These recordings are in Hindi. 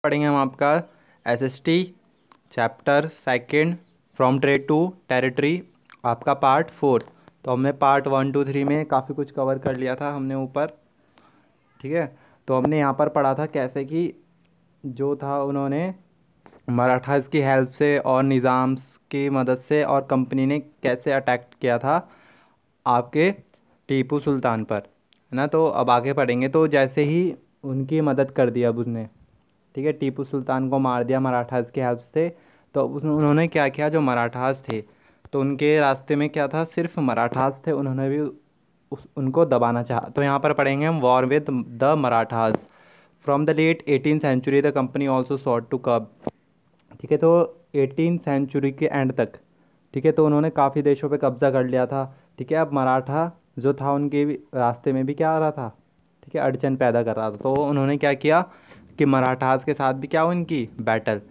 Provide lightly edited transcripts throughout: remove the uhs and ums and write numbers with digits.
पढ़ेंगे हम आपका SST chapter second from trade to territory आपका पार्ट 4। तो हमने पार्ट 1 2 3 में काफ़ी कुछ कवर कर लिया था हमने ऊपर, ठीक है। तो हमने यहाँ पर पढ़ा था कैसे कि जो था उन्होंने मराठास की हेल्प से और निज़ाम की मदद से और कंपनी ने कैसे अटैक किया था आपके टीपू सुल्तान पर, है ना। तो अब आगे पढ़ेंगे। तो जैसे ही उनकी मदद कर दी अब उसने, ठीक है, टीपू सुल्तान को मार दिया मराठास की हेल्प से। तो उन्होंने क्या किया, जो मराठास थे तो उनके रास्ते में क्या था, सिर्फ मराठास थे, उन्होंने भी उनको दबाना चाहा। तो यहाँ पर पढ़ेंगे हम war with the Marathas from the late 18th century the company also sought to curb, ठीक है। तो 18th सेंचुरी के एंड तक, ठीक है, तो उन्होंने काफ़ी देशों पे कब्जा कर लिया था, ठीक है। अब मराठा जो था उनके रास्ते में भी क्या आ रहा था, ठीक है, अड़चन पैदा कर रहा था। तो उन्होंने क्या किया कि मराठास के साथ भी क्या हुई इनकी battle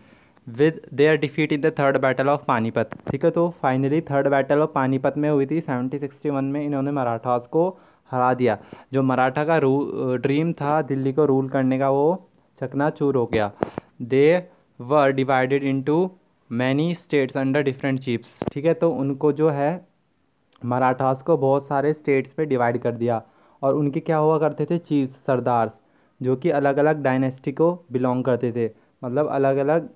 with their defeat in the third battle of Panipat, ठीक है। तो finally third battle of Panipat में हुई थी 1761 में, इन्होंने मराठास को हरा दिया। जो मराठा का ड्रीम था दिल्ली को रूल करने का, वो चकनाचूर हो गया। They were divided into many states under different chiefs, ठीक है। तो उनको जो है मराठास को बहुत सारे स्टेट्स पे डिवाइड कर दिया, और उनके क्या हुआ करते थे, चीफ्स, सरदार, जो कि अलग अलग डायनेस्टी को बिलोंग करते थे, मतलब अलग अलग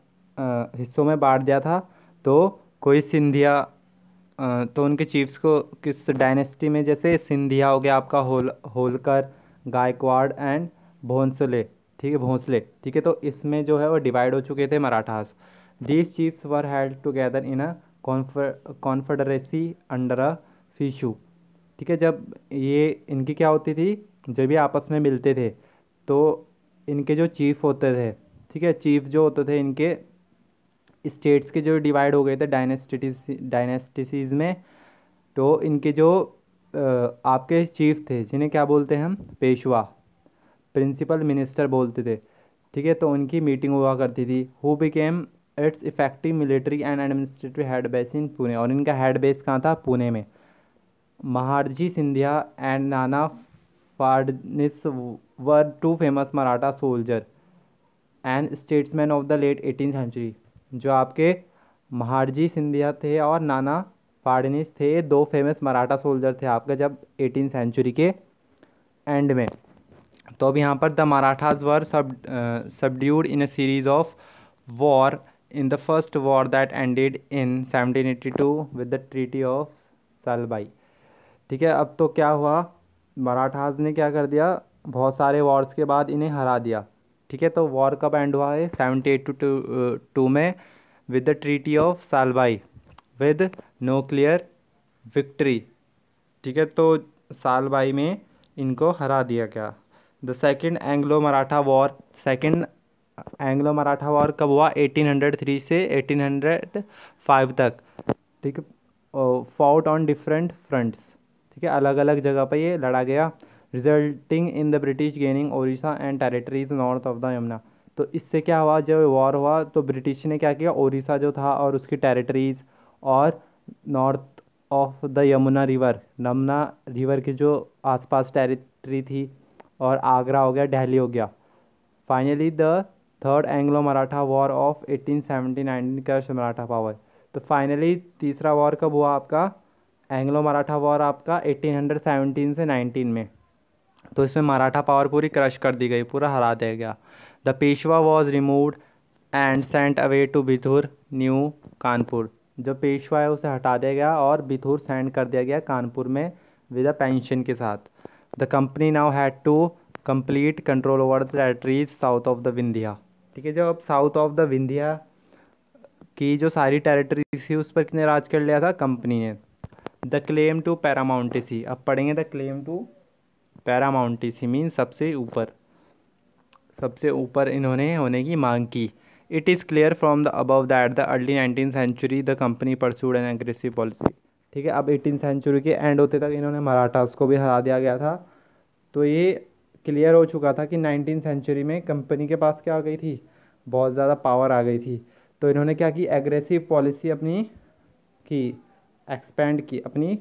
हिस्सों में बांट दिया था। तो कोई सिंधिया, तो उनके चीफ्स को किस डायनेस्टी में, जैसे सिंधिया हो गया आपका, होलकर, गायकवाड़ एंड भोंसले, ठीक है, भोंसले, ठीक है। तो इसमें जो है वो डिवाइड हो चुके थे Marathas. These chiefs were held together in a confederacy under a फिशू, ठीक है। जब ये इनकी क्या होती थी, जब ये आपस में मिलते थे तो इनके जो चीफ होते थे, ठीक है, चीफ जो होते थे इनके स्टेट्स के जो डिवाइड हो गए थे डायनेस्टीज में, तो इनके जो आपके चीफ थे जिन्हें क्या बोलते हैं हम, पेशवा, प्रिंसिपल मिनिस्टर बोलते थे, ठीक है। तो उनकी मीटिंग हुआ करती थी। Who became it's effective military and administrative head base in Pune, और इनका हेड बेस कहाँ था, पुणे में। Mahadji Scindia and Nana Phadnis were two famous Maratha soldier and statesman of the late 18th century. जो आपके महादजी सिंधिया थे और नाना फाडनिस थे, ये दो फेमस मराठा सोल्जर थे आपके जब 18th सेंचुरी के एंड में। तो अब यहाँ पर the Marathas were subdued in a series of war in the first war that ended in 1782 with the treaty of Salbai, ठीक है। अब तो क्या हुआ, मराठास ने क्या कर दिया, बहुत सारे वॉर्स के बाद इन्हें हरा दिया, ठीक है। तो वॉर कब एंड हुआ है, 1782 में with the treaty of Salbai with no clear victory, ठीक है। तो सालबाई में इनको हरा दिया गया। The second Anglo Maratha war, second Anglo Maratha war कब हुआ, 1803 से 1805 तक, ठीक है। फॉट ऑन डिफरेंट फ्रंट्स, ठीक है, अलग अलग जगह पर ये लड़ा गया। Resulting in the British gaining Odisha and territories north of the Yamuna. तो इससे क्या हुआ, जब वॉर हुआ तो ब्रिटिश ने क्या किया, ओडिशा जो था और उसकी टेरिटरीज, और north of the Yamuna river की जो आसपास टेरिटरी थी, और आगरा हो गया, दिल्ली हो गया। Finally the third Anglo Maratha war of 1870-19 crush Maratha power. तो फाइनली तीसरा वॉर कब हुआ आपका, एंग्लो मराठा वॉर आपका 1817 से 19 में। तो इसमें मराठा पावर पूरी क्रश कर दी गई, पूरा हरा दिया गया। The Peshwa was removed and sent away to Bithoor near Kanpur. जो पेशवा है उसे हटा दिया गया और बिथुर सेंड कर दिया गया कानपुर में विद अ पेंशन के साथ। The company now had to complete control over the territories south of the Vindhya, ठीक है। जो अब साउथ ऑफ द विंध्या की जो सारी टेरिटरीज थी उस पर किसने राज कर लिया था, कंपनी ने। द क्लेम टू पैरामाउंटेसी, अब पढ़ेंगे the claim to paramountcy mean सबसे ऊपर इन्होंने होने की मांग की। It is clear from the above that the early 19th century the company pursued an aggressive policy, ठीक है। अब 18th सेंचुरी के एंड होते तक इन्होंने मराठास को भी हरा दिया गया था। तो ये क्लियर हो चुका था कि 19th सेंचुरी में कंपनी के पास क्या आ गई थी, बहुत ज़्यादा पावर आ गई थी। तो इन्होंने क्या की, एग्रेसिव पॉलिसी अपनी की, एक्सपेंड की अपनी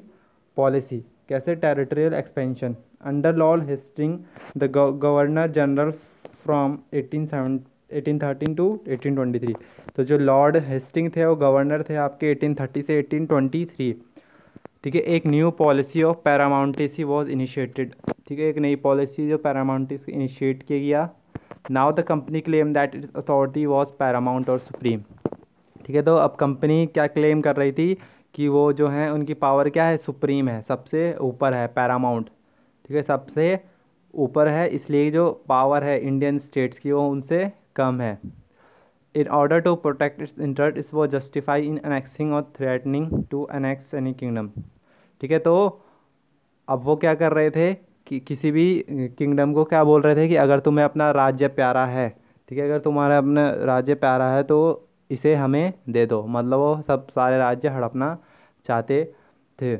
पॉलिसी, कैसे, territorial expansion under Lord Hastings the governor general from 1870 1813 to 1823। तो जो लॉर्ड हेस्टिंग थे वो गवर्नर थे आपके 1830 से 1823। ठीक है, एक new policy of paramountcy was initiated. ठीक है, एक नई पॉलिसी जो पैरामाउंटेसी इनिशिएट किया गया। Now the company claim that it's authority was Paramount और सुप्रीम। ठीक है, तो अब कंपनी क्या क्लेम कर रही थी कि वो जो है उनकी पावर क्या है, सुप्रीम है, सबसे ऊपर है, पैरामाउंट। ठीक है, सबसे ऊपर है, इसलिए जो पावर है इंडियन स्टेट्स की वो उनसे कम है। In order to protect its interest, it was justified in annexing or threatening to annex any kingdom। ठीक है, तो अब वो क्या कर रहे थे कि किसी भी किंगडम को क्या बोल रहे थे कि अगर तुम्हें अपना राज्य प्यारा है, ठीक है, अगर तुम्हारा अपना राज्य प्यारा है तो इसे हमें दे दो। मतलब वो सब सारे राज्य हड़पना चाहते थे।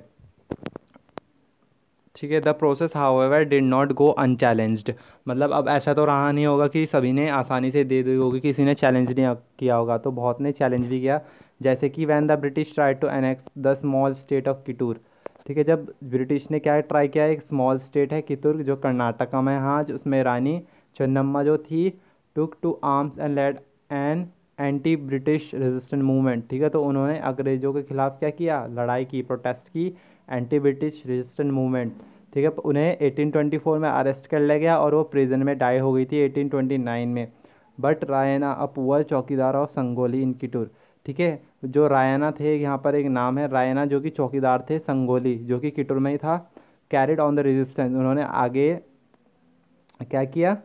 ठीक है, the process however did not go unchallenged. मतलब अब ऐसा तो रहा नहीं होगा कि सभी ने आसानी से दे दी होगी, किसी ने चैलेंज नहीं किया होगा, तो बहुत ने चैलेंज भी किया। जैसे कि when the British try to annex the small state of Kittur. ठीक है, जब ब्रिटिश ने क्या ट्राई किया, एक स्मॉल स्टेट है कितूर जो कर्नाटका में, हाँ, उसमें रानी चन्नम्मा जो थी took to arms and led an anti British resistant movement. ठीक है, तो उन्होंने अंग्रेजों के खिलाफ क्या किया, लड़ाई की, प्रोटेस्ट की, एंटी ब्रिटिश रेजिस्टेंट मूवमेंट। ठीक है, उन्हें 1824 में अरेस्ट कर लिया गया और वो प्रिजन में डाई हो गई थी 1829 में। बट रायना अ पुअर चौकीदार ऑफ संगोली इन कितूर। ठीक है, जो रायना थे, यहाँ पर एक नाम है रायना जो कि चौकीदार थे संगोली जो कि कितूर में ही था। कैरिड ऑन द रेजिस्टेंस, उन्होंने आगे क्या किया,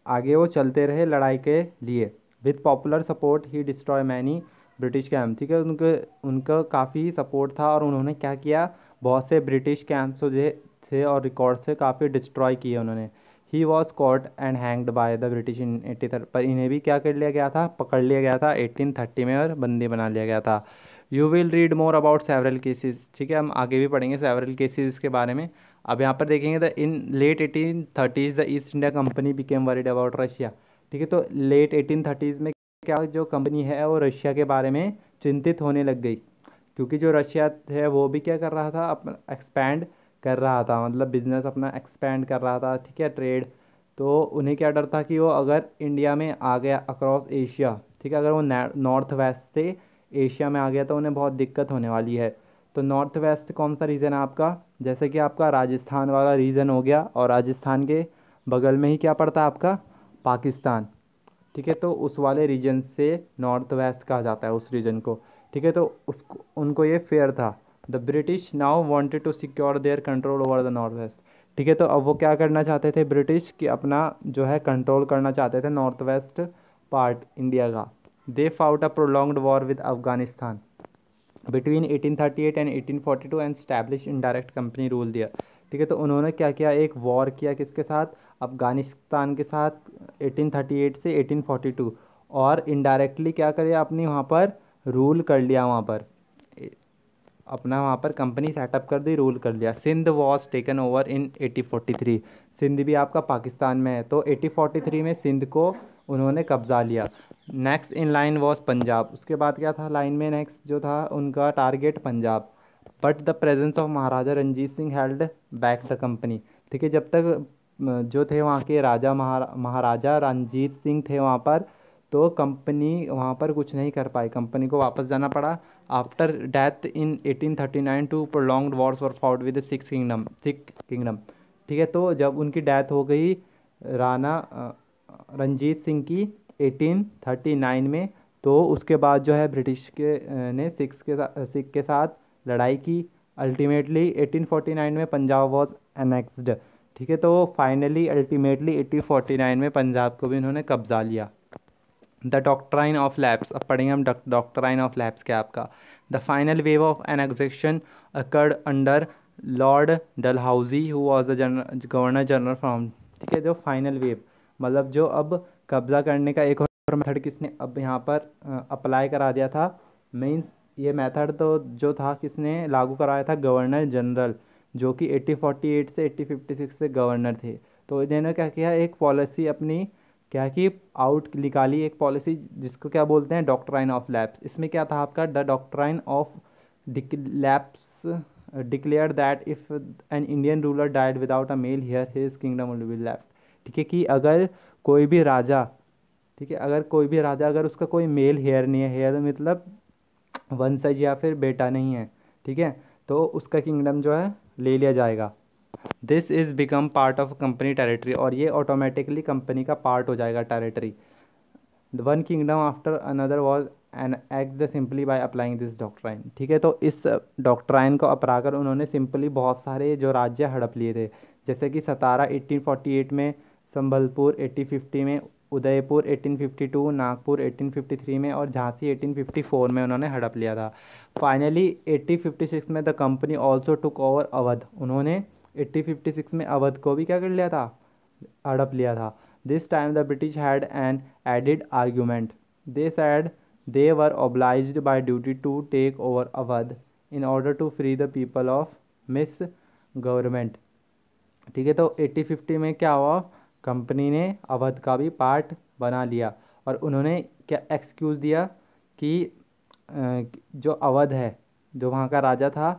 आगे वो चलते रहे लड़ाई के लिए। With popular support he destroy many British camp. ठीक है, उनके उनका काफ़ी सपोर्ट था और उन्होंने क्या किया, बहुत से ब्रिटिश कैंप्स जो थे और रिकॉर्ड से काफ़ी डिस्ट्रॉय किए उन्होंने। He was caught and hanged by the British in 1830। पर इन्हें भी क्या कर लिया गया था, पकड़ लिया गया था 1830 में और बंदी बना लिया गया था। You will read more about several cases. ठीक है, हम आगे भी पढ़ेंगे सेवरल केसेस के बारे में। अब यहाँ पर देखेंगे the in late 1830 the East India Company became worried about Russia. ठीक है, तो लेट 1830 में क्या जो कंपनी है वो रशिया के बारे में चिंतित होने लग गई, क्योंकि जो रशिया है वो भी क्या कर रहा था, अपना एक्सपैंड कर रहा था, मतलब बिजनेस अपना एक्सपैंड कर रहा था। ठीक है, ट्रेड। तो उन्हें क्या डर था कि वो अगर इंडिया में आ गया अक्रॉस एशिया, ठीक है, अगर वो नॉर्थ वेस्ट से एशिया में आ गया तो उन्हें बहुत दिक्कत होने वाली है। तो नॉर्थ वेस्ट कौन सा रीजन है आपका, जैसे कि आपका राजस्थान वाला रीजन हो गया, और राजस्थान के बगल में ही क्या पड़ता है आपका, पाकिस्तान। ठीक है, तो उस वाले रीजन से नॉर्थ वेस्ट कहा जाता है उस रीजन को। ठीक है, तो उसको उनको ये फेयर था। The British now wanted to secure their control over the north west. ठीक है, तो अब वो क्या करना चाहते थे ब्रिटिश, कि अपना जो है कंट्रोल करना चाहते थे नॉर्थ वेस्ट पार्ट इंडिया का। They fought a prolonged war with Afghanistan between 1838 and 1842 and establish indirect company rule दिया। ठीक है, तो उन्होंने क्या किया, एक वॉर किया किसके साथ, अफगानिस्तान के साथ 1838 से 1842, और इनडायरेक्टली क्या करिए, अपनी वहाँ पर रूल कर लिया, वहाँ पर अपना वहाँ पर कंपनी सेटअप कर दी, रूल कर लिया। Sindh was taken over in 1843। Sindh भी आपका पाकिस्तान में है, तो 1843 में सिंध को उन्होंने कब्जा लिया। Next in line was Punjab. उसके बाद क्या था लाइन में, नेक्स्ट जो था उनका target Punjab. But the presence of Maharaja Ranjit Singh held back the company. ठीक है, जब तक जो थे वहाँ के राजा महाराजा रंजीत सिंह थे वहाँ पर, तो कंपनी वहाँ पर कुछ नहीं कर पाई, कंपनी को वापस जाना पड़ा। After death in 1839 two prolonged wars were fought with Sikh kingdom. ठीक है, तो जब उनकी डेथ हो गई राणा रंजीत सिंह की 1839 में, तो उसके बाद जो है ब्रिटिश के ने सिख के साथ लड़ाई की। अल्टीमेटली 1849 में पंजाब वॉज एनेक्स्ड। ठीक है, तो फाइनली अल्टीमेटली 1849 में पंजाब को भी इन्होंने कब्जा लिया। The doctrine of lapse. अब पढ़ेंगे हम डॉक्ट्राइन ऑफ लैप्स क्या आपका। The final wave of annexation occurred under Lord Dalhousie who was the governor general from. ठीक है, जो फाइनल वेव मतलब जो अब कब्जा करने का एक और मेथड किसने अब यहाँ पर अप्लाई करा दिया था, मीन्स ये मेथड तो जो था किसने लागू कराया था, गवर्नर जनरल, जो कि 1848 से 1856 से गवर्नर थे। तो इन्होंने क्या किया, एक पॉलिसी अपनी क्या कि आउट निकाली, एक पॉलिसी जिसको क्या बोलते हैं, डॉक्ट्राइन ऑफ लैप्स। इसमें क्या था आपका, the doctrine of lapse declared that if an Indian ruler died without a male heir his kingdom will be left. ठीक है, कि अगर कोई भी राजा ठीक है। अगर कोई भी राजा, अगर उसका कोई मेल हेयर नहीं है, हेयर मतलब वंशज या फिर बेटा नहीं है, ठीक है, तो उसका किंगडम जो है ले लिया जाएगा। This is become part of company territory, और ये ऑटोमेटिकली कंपनी का पार्ट हो जाएगा territory. One kingdom after another was an act simply by applying this doctrine. ठीक है, तो इस डॉक्ट्राइन को अपनाकर उन्होंने सिंपली बहुत सारे जो राज्य हड़प लिए थे, जैसे कि सतारा 1848 में, संबलपुर 1850 में, उदयपुर 1852, नागपुर 1853 में, और झांसी 1854 में उन्होंने हड़प लिया था। फाइनली 1856 में the company also took over Awadh. उन्होंने 1856 में अवध को भी क्या कर लिया था, हड़प लिया था। This time the British had an added argument. They said they were obliged by duty to take over Awadh in order to free the people of misgovernment. ठीक है, तो 1850 में क्या हुआ, कंपनी ने अवध का भी पार्ट बना लिया, और उन्होंने क्या एक्सक्यूज़ दिया कि जो अवध है, जो वहाँ का राजा था,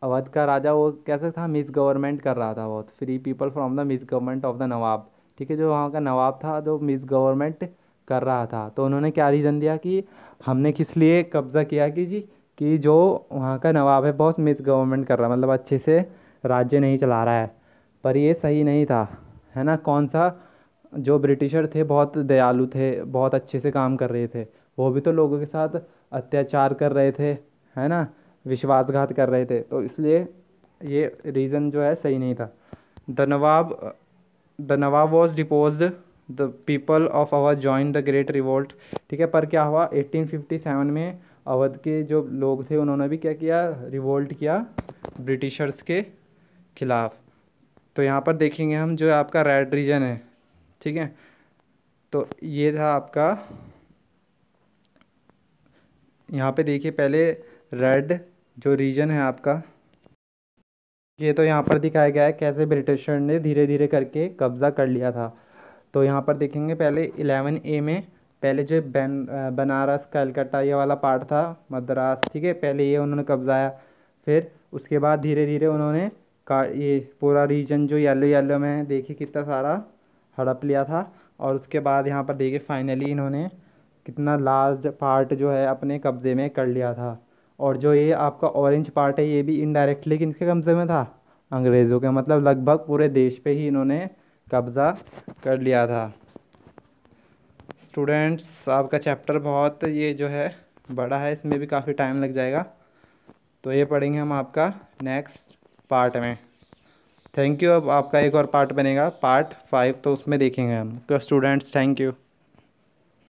अवध का राजा वो कैसे था, मिस गवर्नमेंट कर रहा था बहुत, free people from the misgovernment of the nawab. ठीक है, जो वहाँ का नवाब था जो मिस गवर्नमेंट कर रहा था, तो उन्होंने क्या रीज़न दिया कि हमने किस लिए कब्ज़ा किया कि जी, कि जो वहाँ का नवाब है बहुत मिस गवर्नमेंट कर रहा है, मतलब अच्छे से राज्य नहीं चला रहा है। पर ये सही नहीं था, है ना। कौन सा, जो ब्रिटिशर थे बहुत दयालु थे, बहुत अच्छे से काम कर रहे थे, वो भी तो लोगों के साथ अत्याचार कर रहे थे, है ना, विश्वासघात कर रहे थे, तो इसलिए ये रीज़न जो है सही नहीं था। The nawab was deposed, the people of Awadh join the great revolt. ठीक है, पर क्या हुआ 1857 में अवध के जो लोग थे उन्होंने भी क्या किया, रिवोल्ट किया ब्रिटिशर्स के खिलाफ। तो यहाँ पर देखेंगे हम जो आपका रेड रीजन है, ठीक है, तो ये था आपका, यहाँ पे देखिए पहले रेड जो रीजन है आपका, ये तो यहाँ पर दिखाया गया है कैसे ब्रिटिशर ने धीरे धीरे करके कब्ज़ा कर लिया था। तो यहाँ पर देखेंगे पहले 11A में, पहले जो बनारस कलकत्ता ये वाला पार्ट था, मद्रास, ठीक है, पहले ये उन्होंने कब्जाया, फिर उसके बाद धीरे धीरे उन्होंने ये पूरा रीजन जो येलो येलो में है, देखिए कितना सारा हड़प लिया था। और उसके बाद यहाँ पर देखिए फाइनली इन्होंने कितना लार्ज पार्ट जो है अपने कब्ज़े में कर लिया था। और जो ये आपका ऑरेंज पार्ट है ये भी इनडायरेक्टली किनके कब्ज़े में था, अंग्रेज़ों के, मतलब लगभग पूरे देश पे ही इन्होंने कब्ज़ा कर लिया था। स्टूडेंट्स आपका चैप्टर बहुत ये जो है बड़ा है, इसमें भी काफ़ी टाइम लग जाएगा, तो ये पढ़ेंगे हम आपका नेक्स्ट पार्ट में। Thank you. अब आपका एक और पार्ट बनेगा पार्ट 5, तो उसमें देखेंगे हम। तो स्टूडेंट्स थैंक यू।